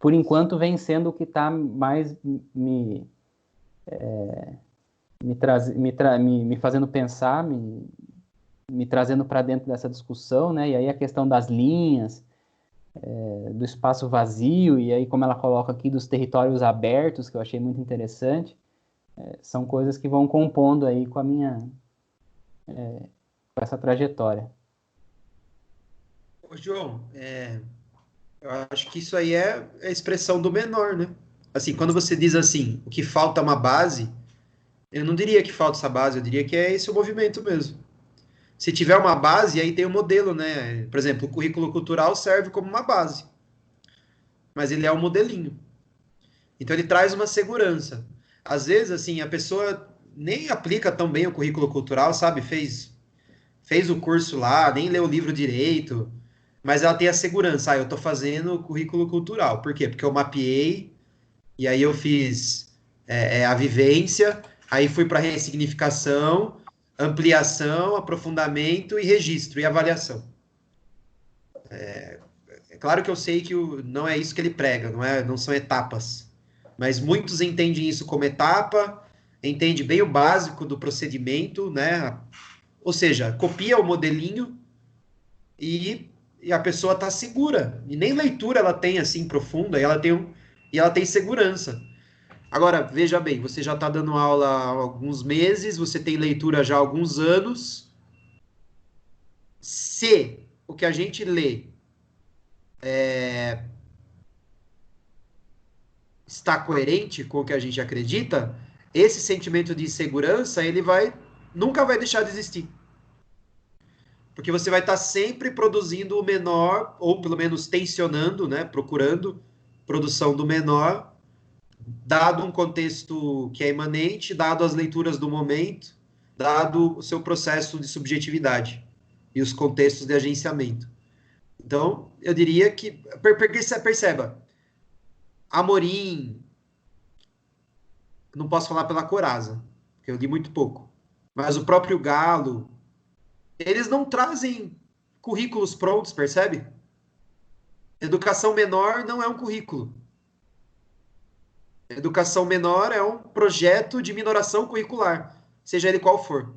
por enquanto, vem sendo o que está mais me fazendo pensar, me trazendo para dentro dessa discussão, né? E aí a questão das linhas, do espaço vazio, e aí como ela coloca aqui dos territórios abertos, que eu achei muito interessante, são coisas que vão compondo aí com com essa trajetória. Ô, João, eu acho que isso aí é a expressão do menor, né? Assim, quando você diz assim, o que falta é uma base, eu não diria que falta essa base, eu diria que é esse o movimento mesmo. Se tiver uma base, aí tem o modelo, né? Por exemplo, o currículo cultural serve como uma base, mas ele é um modelinho. Então ele traz uma segurança. Às vezes, assim, a pessoa nem aplica tão bem o currículo cultural, sabe? Fez o curso lá, nem leu o livro direito, mas ela tem a segurança. Eu estou fazendo o currículo cultural. Por quê? Porque eu mapeei, e aí eu fiz a vivência, aí fui para ressignificação, ampliação, aprofundamento e registro e avaliação. É claro que eu sei que não é isso que ele prega, não são etapas. Mas muitos entendem isso como etapa, entende bem o básico do procedimento, né? Ou seja, copia o modelinho e a pessoa está segura. E nem leitura ela tem assim profunda, e ela tem segurança. Agora, veja bem, você já está dando aula há alguns meses, você tem leitura já há alguns anos. Se o que a gente lê está coerente com o que a gente acredita, esse sentimento de insegurança, nunca vai deixar de existir. Porque você vai estar sempre produzindo o menor, ou pelo menos tensionando, né, procurando produção do menor, dado um contexto que é imanente, dado as leituras do momento, dado o seu processo de subjetividade e os contextos de agenciamento. Então, eu diria que, perceba, Amorim, não posso falar pela Coraza, porque eu li muito pouco, mas o próprio Galo, eles não trazem currículos prontos, percebe? Educação menor não é um currículo. Educação menor é um projeto de minoração curricular, seja ele qual for.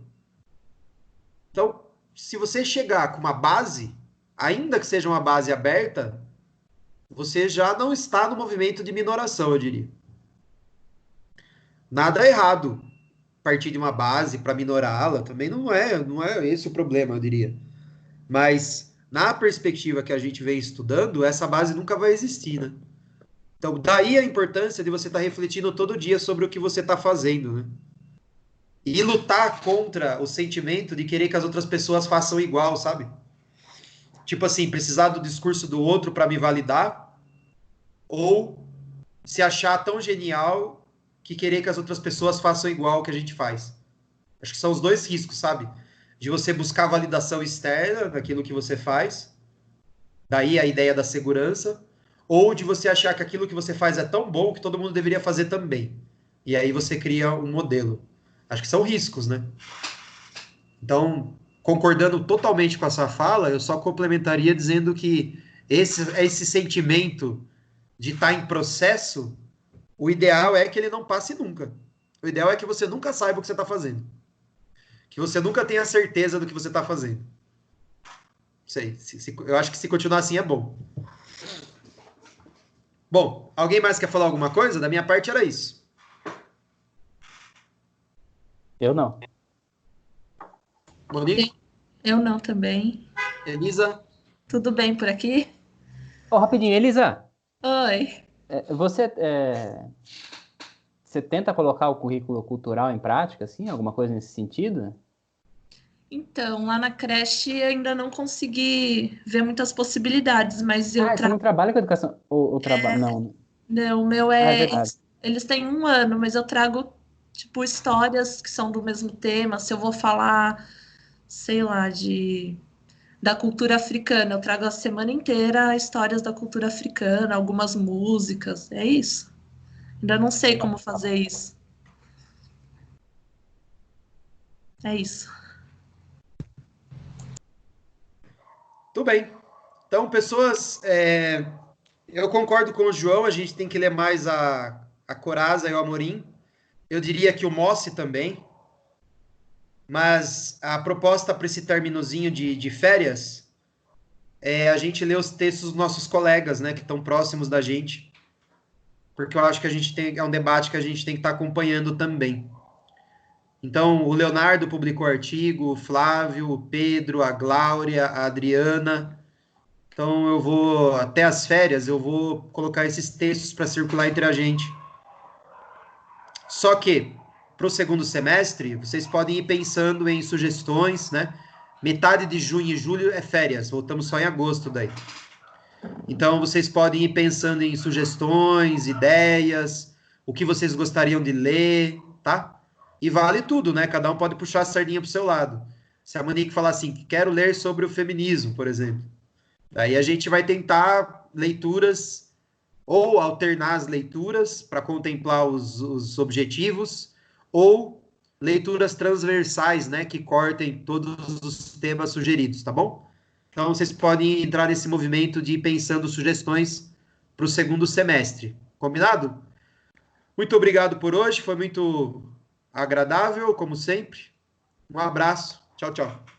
Então, se você chegar com uma base, ainda que seja uma base aberta, você já não está no movimento de minoração, eu diria. Nada errado partir de uma base para minorá-la, também não é esse o problema, eu diria. Mas, na perspectiva que a gente vem estudando, essa base nunca vai existir, né? Então, daí a importância de você estar refletindo todo dia sobre o que você está fazendo, né? E lutar contra o sentimento de querer que as outras pessoas façam igual, sabe? Tipo assim, precisar do discurso do outro para me validar, ou se achar tão genial que querer que as outras pessoas façam igual o que a gente faz. Acho que são os dois riscos, sabe? De você buscar validação externa daquilo que você faz, daí a ideia da segurança, ou de você achar que aquilo que você faz é tão bom que todo mundo deveria fazer também. E aí você cria um modelo. Acho que são riscos, né? Então, concordando totalmente com a sua fala, eu só complementaria dizendo que esse sentimento de estar em processo, o ideal é que ele não passe nunca. O ideal é que você nunca saiba o que você está fazendo. Que você nunca tenha certeza do que você está fazendo. Sei, eu acho que se continuar assim é bom. Bom, alguém mais quer falar alguma coisa? Da minha parte era isso. Eu não. Monique? Eu não também. Elisa? Tudo bem por aqui? Oh, rapidinho, Elisa. Oi. Você tenta colocar o currículo cultural em prática, assim? Alguma coisa nesse sentido? Então, lá na creche ainda não consegui ver muitas possibilidades, mas eu Você não trabalha com educação? Não. Não, o meu É verdade. Eles têm 1 ano, mas eu trago, tipo, histórias que são do mesmo tema. Se eu vou falar, sei lá, da cultura africana, eu trago a semana inteira histórias da cultura africana, algumas músicas. É isso. Ainda não sei como fazer isso. É isso. Tudo bem. Então, pessoas, eu concordo com o João, a gente tem que ler mais a Coraza e o Amorim. Eu diria que o Mossi também. Mas a proposta para esse términozinho de férias é a gente ler os textos dos nossos colegas, né, que estão próximos da gente. Porque eu acho que é um debate que a gente tem que estar acompanhando também. Então, o Leonardo publicou artigo, o Flávio, o Pedro, a Glória, a Adriana. Então, até as férias, eu vou colocar esses textos para circular entre a gente. Só que, para o segundo semestre, vocês podem ir pensando em sugestões, né? Metade de junho e julho é férias, voltamos só em agosto daí. Então, vocês podem ir pensando em sugestões, ideias, o que vocês gostariam de ler, tá? E vale tudo, né? Cada um pode puxar a sardinha para o seu lado. Se a Monique falar assim, quero ler sobre o feminismo, por exemplo. Daí a gente vai tentar leituras, ou alternar as leituras para contemplar os objetivos, ou leituras transversais, né? Que cortem todos os temas sugeridos, tá bom? Então, vocês podem entrar nesse movimento de ir pensando sugestões para o segundo semestre. Combinado? Muito obrigado por hoje, foi muito agradável, como sempre. Um abraço. Tchau, tchau.